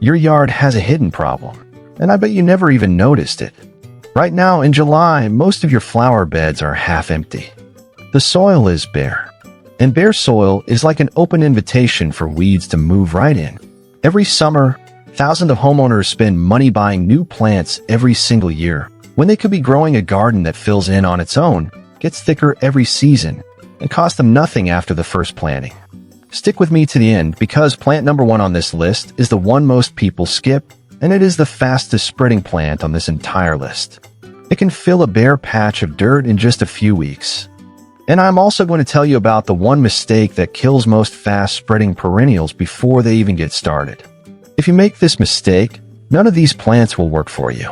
Your yard has a hidden problem, and I bet you never even noticed it. Right now, in July, most of your flower beds are half empty. The soil is bare, and bare soil is like an open invitation for weeds to move right in. Every summer, thousands of homeowners spend money buying new plants every single year, when they could be growing a garden that fills in on its own, gets thicker every season, and costs them nothing after the first planting. Stick with me to the end because plant number 1 on this list is the one most people skip, and it is the fastest spreading plant on this entire list. It can fill a bare patch of dirt in just a few weeks. And I'm also going to tell you about the one mistake that kills most fast-spreading perennials before they even get started. If you make this mistake, none of these plants will work for you.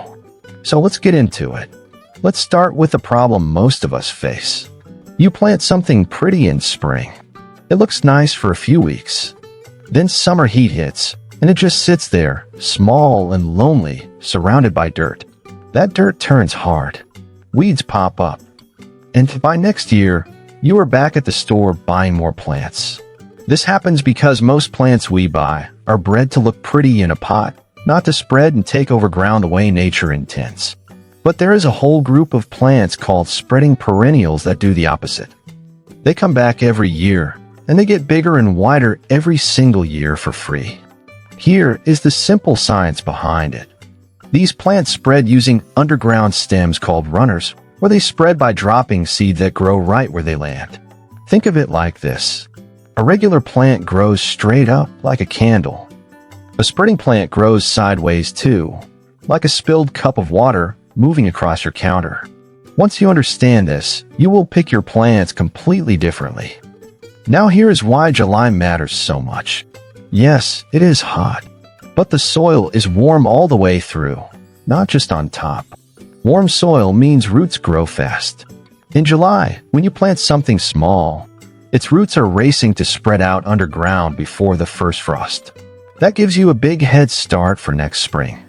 So let's get into it. Let's start with the problem most of us face. You plant something pretty in spring. It looks nice for a few weeks. Then summer heat hits, and it just sits there, small and lonely, surrounded by dirt. That dirt turns hard. Weeds pop up. And by next year, you are back at the store buying more plants. This happens because most plants we buy are bred to look pretty in a pot, not to spread and take over ground the way nature intends. But there is a whole group of plants called spreading perennials that do the opposite. They come back every year, and they get bigger and wider every single year for free. Here is the simple science behind it. These plants spread using underground stems called runners, where they spread by dropping seed that grow right where they land. Think of it like this. A regular plant grows straight up like a candle. A spreading plant grows sideways too, like a spilled cup of water moving across your counter. Once you understand this, you will pick your plants completely differently. Now here is why July matters so much. Yes, it is hot, but the soil is warm all the way through, not just on top. Warm soil means roots grow fast. In July, when you plant something small, its roots are racing to spread out underground before the first frost. That gives you a big head start for next spring.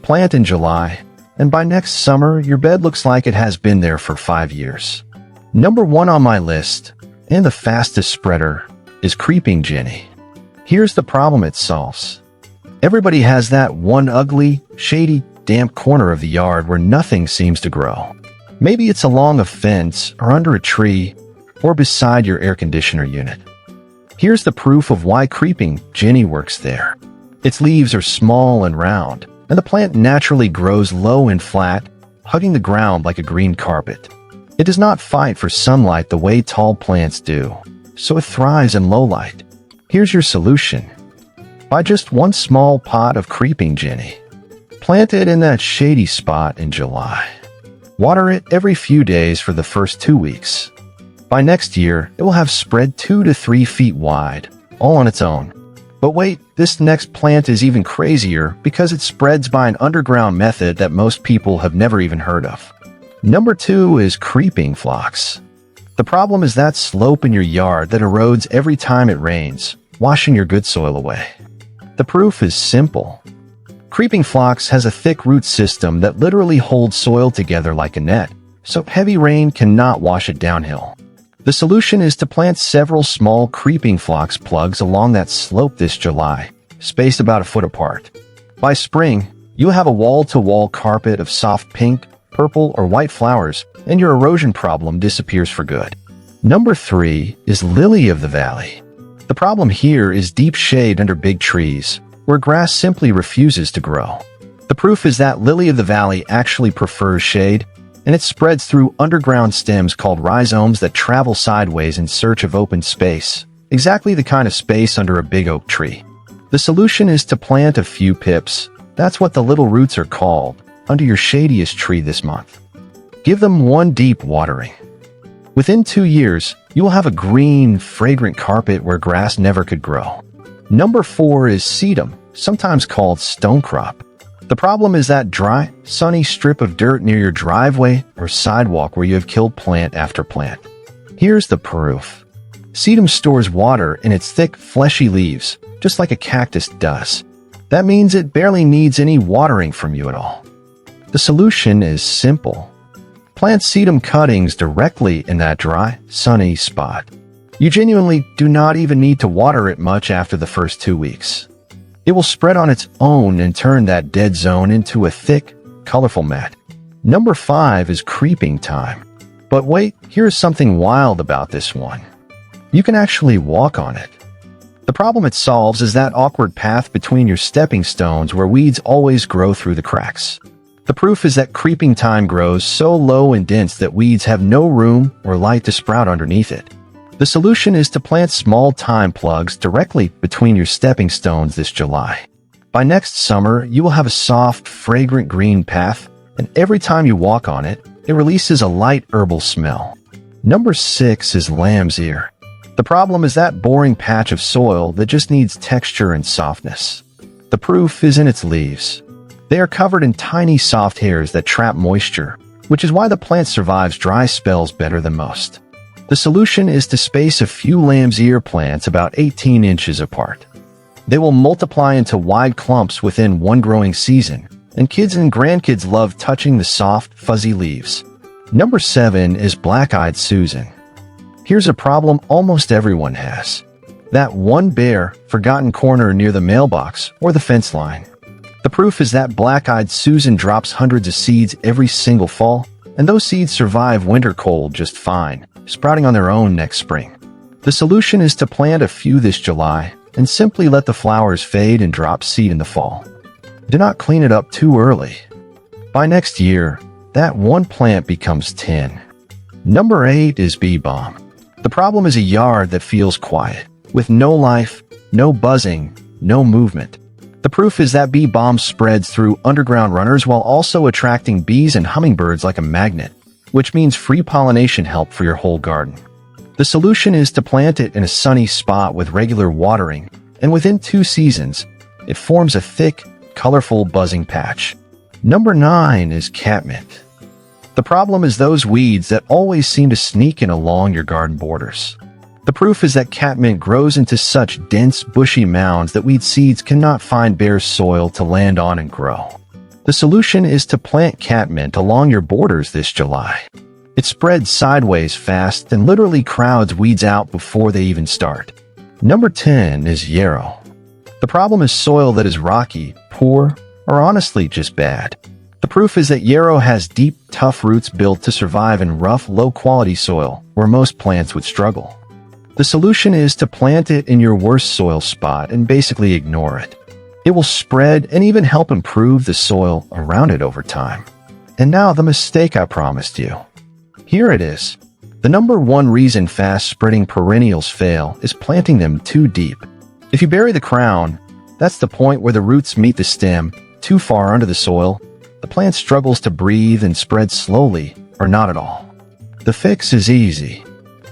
Plant in July, and by next summer, your bed looks like it has been there for 5 years. Number 1 on my list, and the fastest spreader, is creeping Jenny. Here's the problem it solves. Everybody has that one ugly, shady, damp corner of the yard where nothing seems to grow. Maybe it's along a fence or under a tree or beside your air conditioner unit. Here's the proof of why creeping Jenny works there. Its leaves are small and round, and the plant naturally grows low and flat, hugging the ground like a green carpet. It does not fight for sunlight the way tall plants do, so it thrives in low light. Here's your solution. Buy just one small pot of creeping Jenny. Plant it in that shady spot in July. Water it every few days for the first 2 weeks. By next year, it will have spread 2 to 3 feet wide, all on its own. But wait, this next plant is even crazier because it spreads by an underground method that most people have never even heard of. Number 2 is creeping phlox. The problem is that slope in your yard that erodes every time it rains, washing your good soil away. The proof is simple. Creeping phlox has a thick root system that literally holds soil together like a net, so heavy rain cannot wash it downhill. The solution is to plant several small creeping phlox plugs along that slope this July, spaced about a foot apart. By spring, you'll have a wall-to-wall carpet of soft pink, purple, or white flowers, and your erosion problem disappears for good. Number 3 is lily of the valley. The problem here is deep shade under big trees, where grass simply refuses to grow. The proof is that lily of the valley actually prefers shade, and it spreads through underground stems called rhizomes that travel sideways in search of open space, exactly the kind of space under a big oak tree. The solution is to plant a few pips, that's what the little roots are called, under your shadiest tree this month. Give them one deep watering. Within 2 years, you will have a green, fragrant carpet where grass never could grow. Number 4 is sedum, sometimes called stonecrop. The problem is that dry, sunny strip of dirt near your driveway or sidewalk where you have killed plant after plant. Here's the proof. Sedum stores water in its thick, fleshy leaves, just like a cactus does. That means it barely needs any watering from you at all. The solution is simple. Plant sedum cuttings directly in that dry, sunny spot. You genuinely do not even need to water it much after the first 2 weeks. It will spread on its own and turn that dead zone into a thick, colorful mat. Number 5 is creeping thyme. But wait, here's something wild about this one. You can actually walk on it. The problem it solves is that awkward path between your stepping stones where weeds always grow through the cracks. The proof is that creeping thyme grows so low and dense that weeds have no room or light to sprout underneath it. The solution is to plant small thyme plugs directly between your stepping stones this July. By next summer, you will have a soft, fragrant green path, and every time you walk on it, it releases a light herbal smell. Number 6 is lamb's ear. The problem is that boring patch of soil that just needs texture and softness. The proof is in its leaves. They are covered in tiny soft hairs that trap moisture, which is why the plant survives dry spells better than most. The solution is to space a few lamb's ear plants about 18 inches apart. They will multiply into wide clumps within one growing season, and kids and grandkids love touching the soft, fuzzy leaves. Number 7 is black-eyed Susan. Here's a problem almost everyone has. That one bare, forgotten corner near the mailbox or the fence line. The proof is that black-eyed Susan drops hundreds of seeds every single fall, and those seeds survive winter cold just fine, sprouting on their own next spring. The solution is to plant a few this July and simply let the flowers fade and drop seed in the fall. Do not clean it up too early. By next year, that one plant becomes 10. Number 8 is bee balm. The problem is a yard that feels quiet, with no life, no buzzing, no movement. The proof is that bee balm spreads through underground runners while also attracting bees and hummingbirds like a magnet, which means free pollination help for your whole garden. The solution is to plant it in a sunny spot with regular watering, and within 2 seasons, it forms a thick, colorful buzzing patch. Number 9 is catmint. The problem is those weeds that always seem to sneak in along your garden borders. The proof is that catmint grows into such dense, bushy mounds that weed seeds cannot find bare soil to land on and grow. The solution is to plant catmint along your borders this July. It spreads sideways fast and literally crowds weeds out before they even start. Number 10 is yarrow. The problem is soil that is rocky, poor, or honestly just bad. The proof is that yarrow has deep, tough roots built to survive in rough, low-quality soil where most plants would struggle. The solution is to plant it in your worst soil spot and basically ignore it. It will spread and even help improve the soil around it over time. And now the mistake I promised you. Here it is. The number 1 reason fast-spreading perennials fail is planting them too deep. If you bury the crown, that's the point where the roots meet the stem, too far under the soil, the plant struggles to breathe and spreads slowly or not at all. The fix is easy.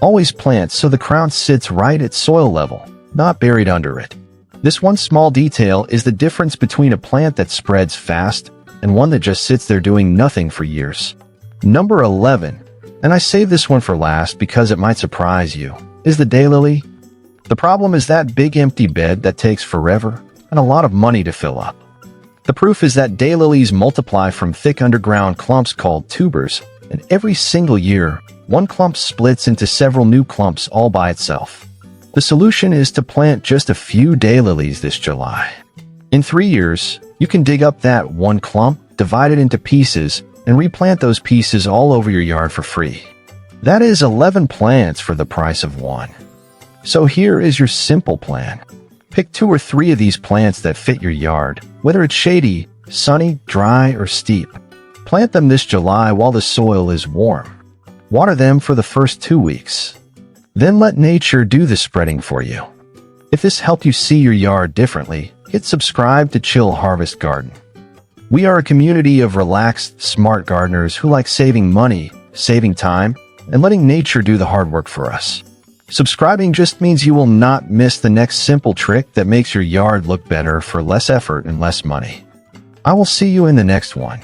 Always plant so the crown sits right at soil level, not buried under it. This one small detail is the difference between a plant that spreads fast and one that just sits there doing nothing for years. Number 11, and I saved this one for last because it might surprise you, is the daylily. The problem is that big empty bed that takes forever and a lot of money to fill up. The proof is that daylilies multiply from thick underground clumps called tubers, and every single year, one clump splits into several new clumps all by itself. The solution is to plant just a few daylilies this July. In 3 years, you can dig up that one clump, divide it into pieces, and replant those pieces all over your yard for free. That is 11 plants for the price of 1. So here is your simple plan. Pick 2 or 3 of these plants that fit your yard, whether it's shady, sunny, dry, or steep. Plant them this July while the soil is warm. Water them for the first 2 weeks. Then let nature do the spreading for you. If this helped you see your yard differently, hit subscribe to Chill Harvest Garden. We are a community of relaxed, smart gardeners who like saving money, saving time, and letting nature do the hard work for us. Subscribing just means you will not miss the next simple trick that makes your yard look better for less effort and less money. I will see you in the next one.